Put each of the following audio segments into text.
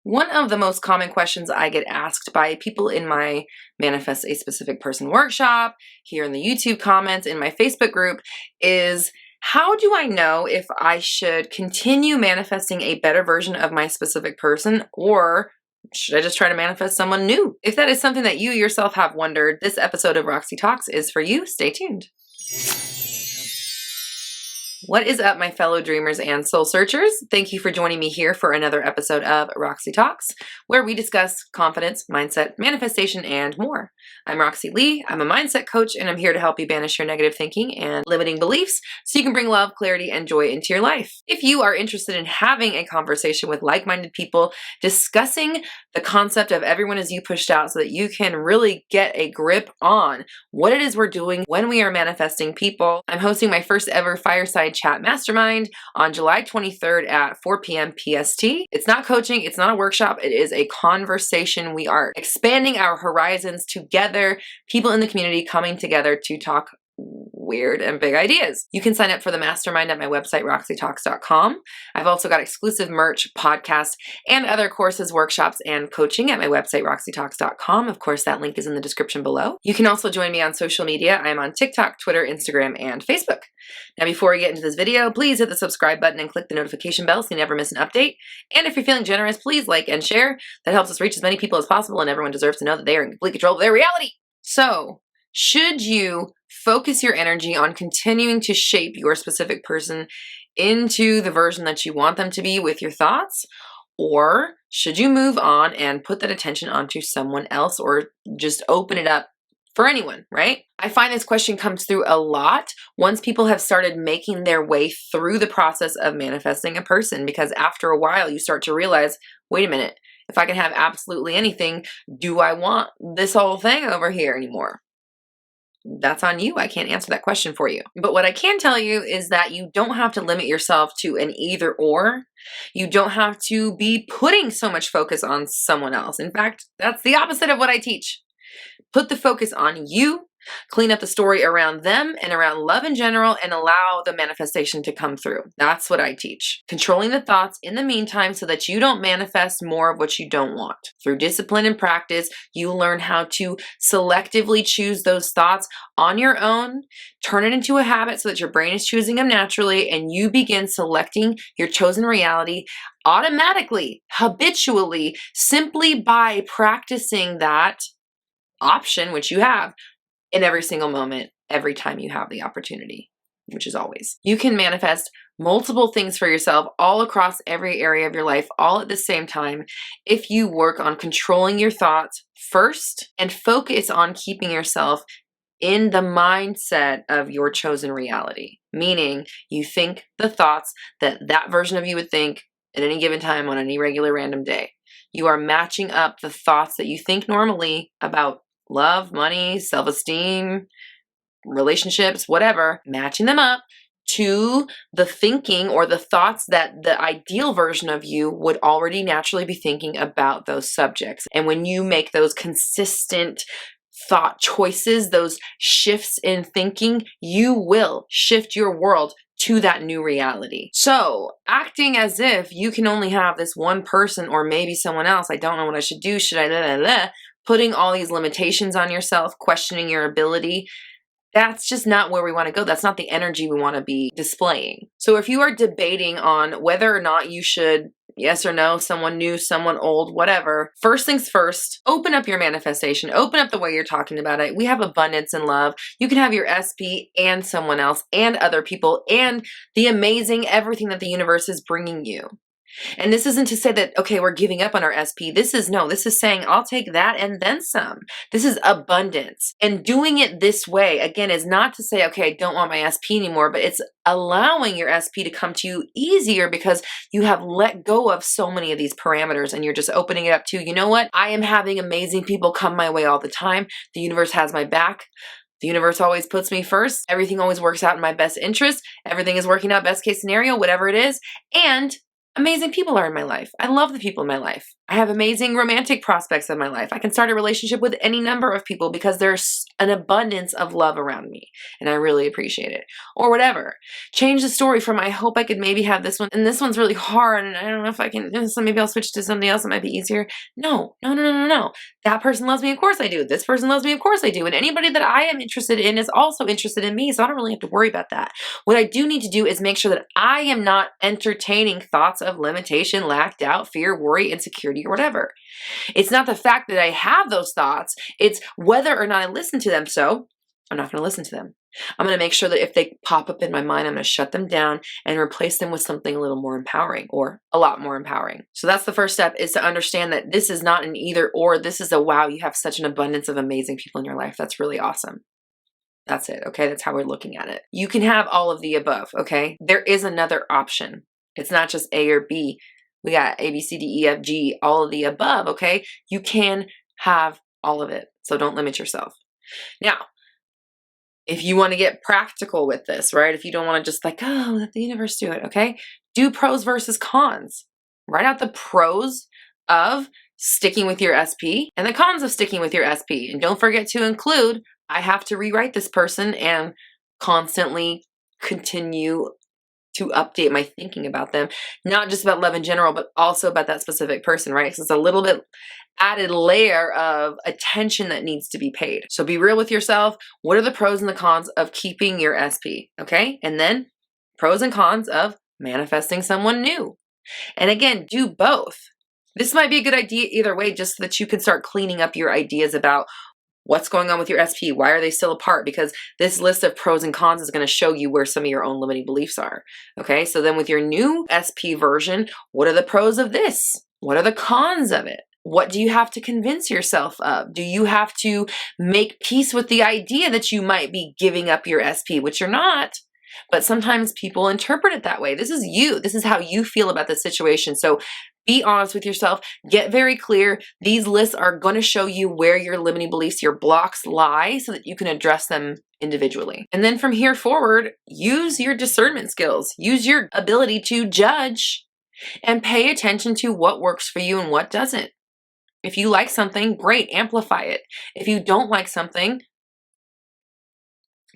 One of the most common questions I get asked by people in my Manifest a Specific Person workshop, here in the YouTube comments, in my Facebook group, is how do I know if I should continue manifesting a better version of my specific person, or should I just try to manifest someone new? If that is something that you yourself have wondered, this episode of Roxy Talks is for you. Stay tuned. What is up, my fellow dreamers and soul searchers? Thank you for joining me here for another episode of Roxy Talks, where we discuss confidence, mindset, manifestation, and more. I'm Roxy Lee. I'm a mindset coach, and I'm here to help you banish your negative thinking and limiting beliefs so you can bring love, clarity, and joy into your life. If you are interested in having a conversation with like-minded people, discussing the concept of everyone is you pushed out so that you can really get a grip on what it is we're doing when we are manifesting people, I'm hosting my first ever fireside chat mastermind on July 23rd at 4 p.m. PST. It's not coaching, it's not a workshop, it is a conversation. We are expanding our horizons together, people in the community coming together to talk weird and big ideas. You can sign up for the mastermind at my website, roxytalks.com. I've also got exclusive merch, podcasts, and other courses, workshops, and coaching at my website, roxytalks.com. Of course, that link is in the description below. You can also join me on social media. I am on TikTok, Twitter, Instagram, and Facebook. Now, before we get into this video, please hit the subscribe button and click the notification bell so you never miss an update. And if you're feeling generous, please like and share. That helps us reach as many people as possible, and everyone deserves to know that they are in complete control of their reality. So, should you focus your energy on continuing to shape your specific person into the version that you want them to be with your thoughts? Or should you move on and put that attention onto someone else, or just open it up for anyone, right? I find this question comes through a lot once people have started making their way through the process of manifesting a person, because after a while you start to realize, wait a minute, if I can have absolutely anything, do I want this whole thing over here anymore? That's on you. I can't answer that question for you. But what I can tell you is that you don't have to limit yourself to an either or. You don't have to be putting so much focus on someone else. In fact, that's the opposite of what I teach. Put the focus on you, clean up the story around them and around love in general, and allow the manifestation to come through. That's what I teach. Controlling the thoughts in the meantime so that you don't manifest more of what you don't want. Through discipline and practice, you learn how to selectively choose those thoughts on your own, turn it into a habit so that your brain is choosing them naturally, and you begin selecting your chosen reality automatically, habitually, simply by practicing that option, which you have in every single moment, every time you have the opportunity, which is always. You can manifest multiple things for yourself all across every area of your life, all at the same time, if you work on controlling your thoughts first and focus on keeping yourself in the mindset of your chosen reality. Meaning, you think the thoughts that that version of you would think at any given time on any regular random day. You are matching up the thoughts that you think normally about love, money, self-esteem, relationships, whatever, matching them up to the thinking or the thoughts that the ideal version of you would already naturally be thinking about those subjects. And when you make those consistent thought choices, those shifts in thinking, you will shift your world to that new reality. So, acting as if you can only have this one person or maybe someone else, I don't know what I should do, should I, putting all these limitations on yourself, questioning your ability, that's just not where we want to go. That's not the energy we want to be displaying. So if you are debating on whether or not you should, yes or no, someone new, someone old, whatever, first things first, open up your manifestation, open up the way you're talking about it. We have abundance and love. You can have your SP and someone else and other people and the amazing everything that the universe is bringing you. And this isn't to say that, okay, we're giving up on our SP. This is saying I'll take that and then some. This is abundance. And doing it this way, again, is not to say, okay, I don't want my SP anymore, but it's allowing your SP to come to you easier because you have let go of so many of these parameters and you're just opening it up to, you know what? I am having amazing people come my way all the time. The universe has my back. The universe always puts me first. Everything always works out in my best interest. Everything is working out best case scenario, whatever it is. And amazing people are in my life. I love the people in my life. I have amazing romantic prospects in my life. I can start a relationship with any number of people because there's an abundance of love around me and I really appreciate it. Or whatever. Change the story from I hope I could maybe have this one and this one's really hard and I don't know if I can, so maybe I'll switch to something else that might be easier. No. That person loves me, of course I do. This person loves me, of course I do. And anybody that I am interested in is also interested in me, so I don't really have to worry about that. What I do need to do is make sure that I am not entertaining thoughts of limitation, lack, doubt, fear, worry, insecurity, or whatever. It's not the fact that I have those thoughts, it's whether or not I listen to them. So I'm not going to listen to them. I'm going to make sure that if they pop up in my mind, I'm going to shut them down and replace them with something a little more empowering or a lot more empowering. So that's the first step, is to understand that this is not an either or. This is a wow, you have such an abundance of amazing people in your life. That's really awesome. That's it. Okay. That's how we're looking at it. You can have all of the above. Okay. There is another option. It's not just A or B. We got A, B, C, D, E, F, G, all of the above. Okay. You can have all of it. So don't limit yourself. Now, if you want to get practical with this, right? If you don't want to just like, oh, let the universe do it. Okay. Do pros versus cons. Write out the pros of sticking with your SP and the cons of sticking with your SP. And don't forget to include, I have to rewrite this person and constantly continue to update my thinking about them, not just about love in general, but also about that specific person, right? Because it's a little bit added layer of attention that needs to be paid. So be real with yourself. What are the pros and the cons of keeping your SP? Okay. And then pros and cons of manifesting someone new. And again, do both. This might be a good idea either way, just so that you can start cleaning up your ideas about what's going on with your SP. Why are they still apart? Because this list of pros and cons is going to show you where some of your own limiting beliefs are. Okay. So then with your new SP version, what are the pros of this? What are the cons of it? What do you have to convince yourself of? Do you have to make peace with the idea that you might be giving up your SP, which you're not? But sometimes people interpret it that way. This is you. This is how you feel about the situation. So be honest with yourself. Get very clear. These lists are going to show you where your limiting beliefs, your blocks lie, so that you can address them individually. And then from here forward, use your discernment skills. Use your ability to judge and pay attention to what works for you and what doesn't. If you like something, great, amplify it. If you don't like something,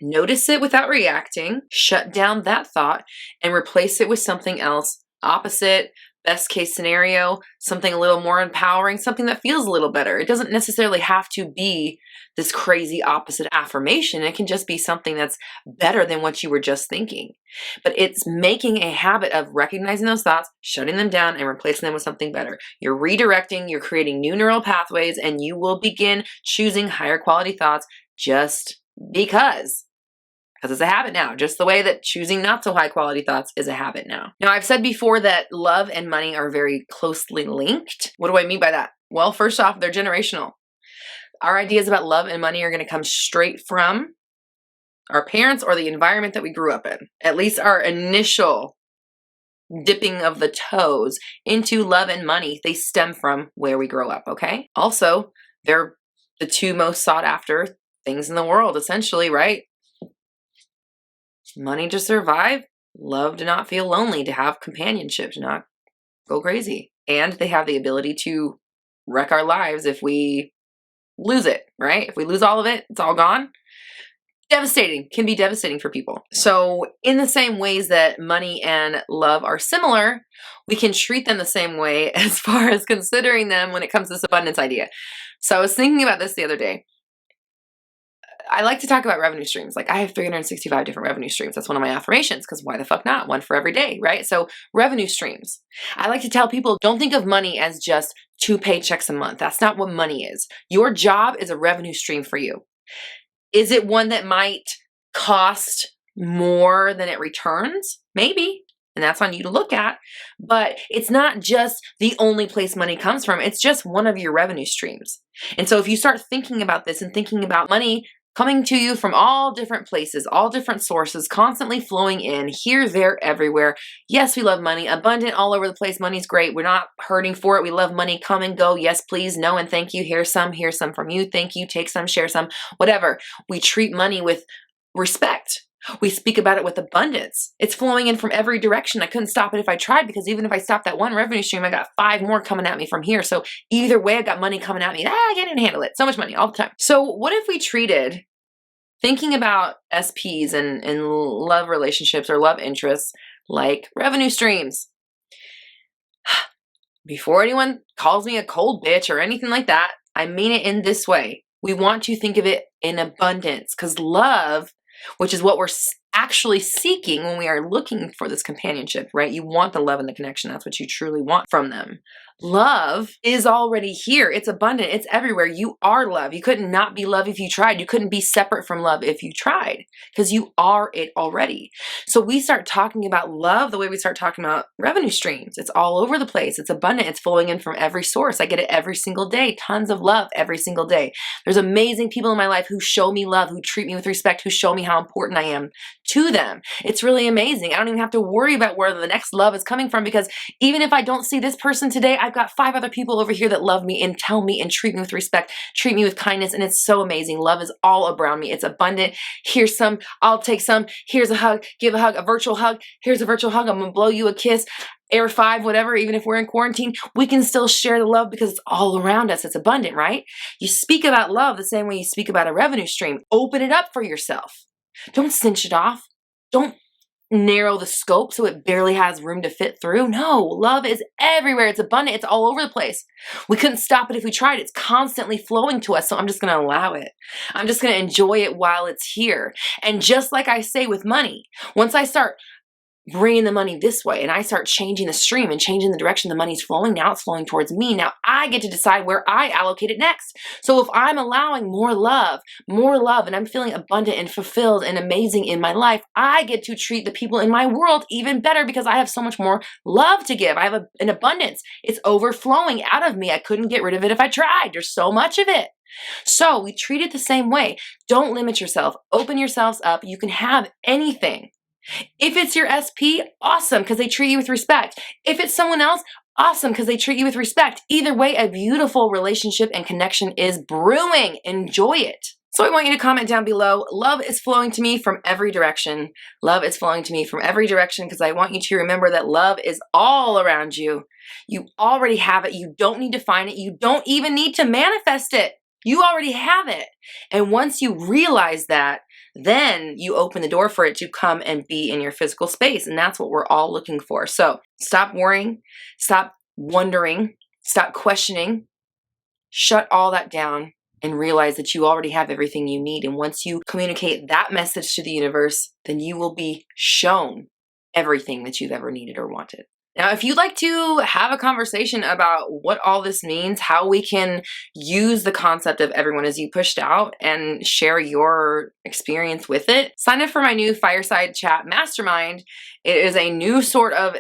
notice it without reacting, shut down that thought, and replace it with something else, opposite, best case scenario, something a little more empowering, something that feels a little better. It doesn't necessarily have to be this crazy opposite affirmation. It can just be something that's better than what you were just thinking. But it's making a habit of recognizing those thoughts, shutting them down, and replacing them with something better. You're redirecting, you're creating new neural pathways, and you will begin choosing higher quality thoughts just because it's a habit now, just the way that choosing not so high quality thoughts is a habit now. Now, I've said before that love and money are very closely linked. What do I mean by that? Well, first off, they're generational. Our ideas about love and money are going to come straight from our parents or the environment that we grew up in. At least our initial dipping of the toes into love and money, they stem from where we grow up, okay? Also, they're the two most sought after things in the world, essentially, right? Money to survive, love to not feel lonely, to have companionship, to not go crazy. And they have the ability to wreck our lives if we lose it, right? If we lose all of it, it's all gone. Devastating, can be devastating for people. So in the same ways that money and love are similar, we can treat them the same way as far as considering them when it comes to this abundance idea. So I was thinking about this the other day. I like to talk about revenue streams. Like, I have 365 different revenue streams. That's one of my affirmations, because why the fuck not? One for every day, right? So revenue streams. I like to tell people, don't think of money as just 2 paychecks a month. That's not what money is. Your job is a revenue stream for you. Is it one that might cost more than it returns? Maybe. And that's on you to look at. But it's not just the only place money comes from. It's just one of your revenue streams. And so if you start thinking about this and thinking about money coming to you from all different places, all different sources, constantly flowing in, here, there, everywhere. Yes, we love money. Abundant all over the place. Money's great. We're not hurting for it. We love money. Come and go. Yes, please. No, and thank you. Here's some from you. Thank you. Take some, share some, whatever. We treat money with respect. We speak about it with abundance. It's flowing in from every direction. I couldn't stop it if I tried, because even if I stopped that one revenue stream, I got 5 more coming at me from here. So either way, I've got money coming at me. I can't even handle it. So much money all the time. So what if we treated thinking about SPs and love relationships or love interests like revenue streams? Before anyone calls me a cold bitch or anything like that, I mean it in this way. We want to think of it in abundance, because love, which is what we're actually seeking when we are looking for this companionship, right? You want the love and the connection. That's what you truly want from them. Love is already here. It's abundant. It's everywhere. You are love. You couldn't not be love if you tried. You couldn't be separate from love if you tried, because you are it already. So we start talking about love the way we start talking about revenue streams. It's all over the place. It's abundant. It's flowing in from every source. I get it every single day. Tons of love every single day. There's amazing people in my life who show me love, who treat me with respect, who show me how important I am to them. It's really amazing. I don't even have to worry about where the next love is coming from, because even if I don't see this person today, I've got 5 other people over here that love me and tell me and treat me with respect, treat me with kindness, and it's so amazing. Love is all around me. It's abundant. Here's some, I'll take some. Here's a hug, give a hug, a virtual hug. Here's a virtual hug. I'm gonna blow you a kiss. Air 5, whatever, even if we're in quarantine, we can still share the love because it's all around us. It's abundant, right? You speak about love the same way you speak about a revenue stream. Open it up for yourself. Don't cinch it off. Don't narrow the scope so it barely has room to fit through. No, love is everywhere. It's abundant. It's all over the place. We couldn't stop it if we tried. It's constantly flowing to us. So I'm just going to allow it. I'm just going to enjoy it while it's here. And just like I say with money, once I start bringing the money this way and I start changing the stream and changing the direction the money's flowing, now it's flowing towards me. Now I get to decide where I allocate it next. So if I'm allowing more love, and I'm feeling abundant and fulfilled and amazing in my life, I get to treat the people in my world even better, because I have so much more love to give. I have an abundance. It's overflowing out of me. I couldn't get rid of it if I tried. There's so much of it. So we treat it the same way. Don't limit yourself. Open yourselves up. You can have anything. If it's your SP, awesome, because they treat you with respect. If it's someone else, awesome, because they treat you with respect. Either way, a beautiful relationship and connection is brewing. Enjoy it. So I want you to comment down below. Love is flowing to me from every direction. Love is flowing to me from every direction, because I want you to remember that love is all around you. You already have it. You don't need to find it. You don't even need to manifest it. You already have it. And once you realize that, then you open the door for it to come and be in your physical space. And that's what we're all looking for. So stop worrying, stop wondering, stop questioning, shut all that down and realize that you already have everything you need. And once you communicate that message to the universe, then you will be shown everything that you've ever needed or wanted. Now, if you'd like to have a conversation about what all this means, how we can use the concept of everyone as you pushed out and share your experience with it, sign up for my new Fireside Chat Mastermind. It is a new sort of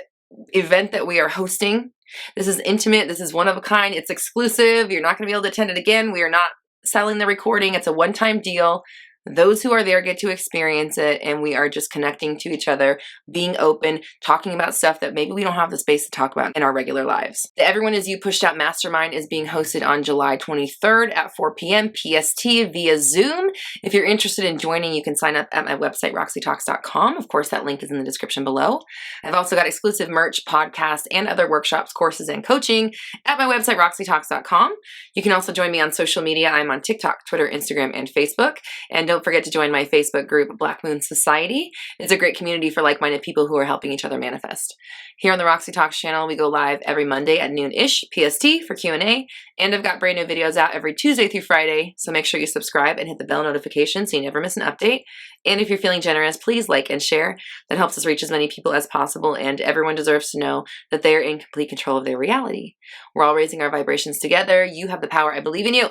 event that we are hosting. This is intimate. This is one of a kind. It's exclusive. You're not going to be able to attend it again. We are not selling the recording. It's a one-time deal. Those who are there get to experience it, and we are just connecting to each other, being open, talking about stuff that maybe we don't have the space to talk about in our regular lives. The Everyone Is You Pushed Out Mastermind is being hosted on July 23rd at 4 p.m. PST via Zoom. If you're interested in joining, you can sign up at my website, roxytalks.com. Of course, that link is in the description below. I've also got exclusive merch, podcasts, and other workshops, courses, and coaching at my website, roxytalks.com. You can also join me on social media. I'm on TikTok, Twitter, Instagram, and Facebook. And don't forget to join my Facebook group, Black Moon Society. It's a great community for like-minded people who are helping each other manifest. Here on the Roxy Talks channel, we go live every Monday at noon-ish PST for Q&A, and I've got brand new videos out every Tuesday through Friday, so make sure you subscribe and hit the bell notification so you never miss an update. And if you're feeling generous, please like and share. That helps us reach as many people as possible, and everyone deserves to know that they are in complete control of their reality. We're all raising our vibrations together. You have the power. I believe in you.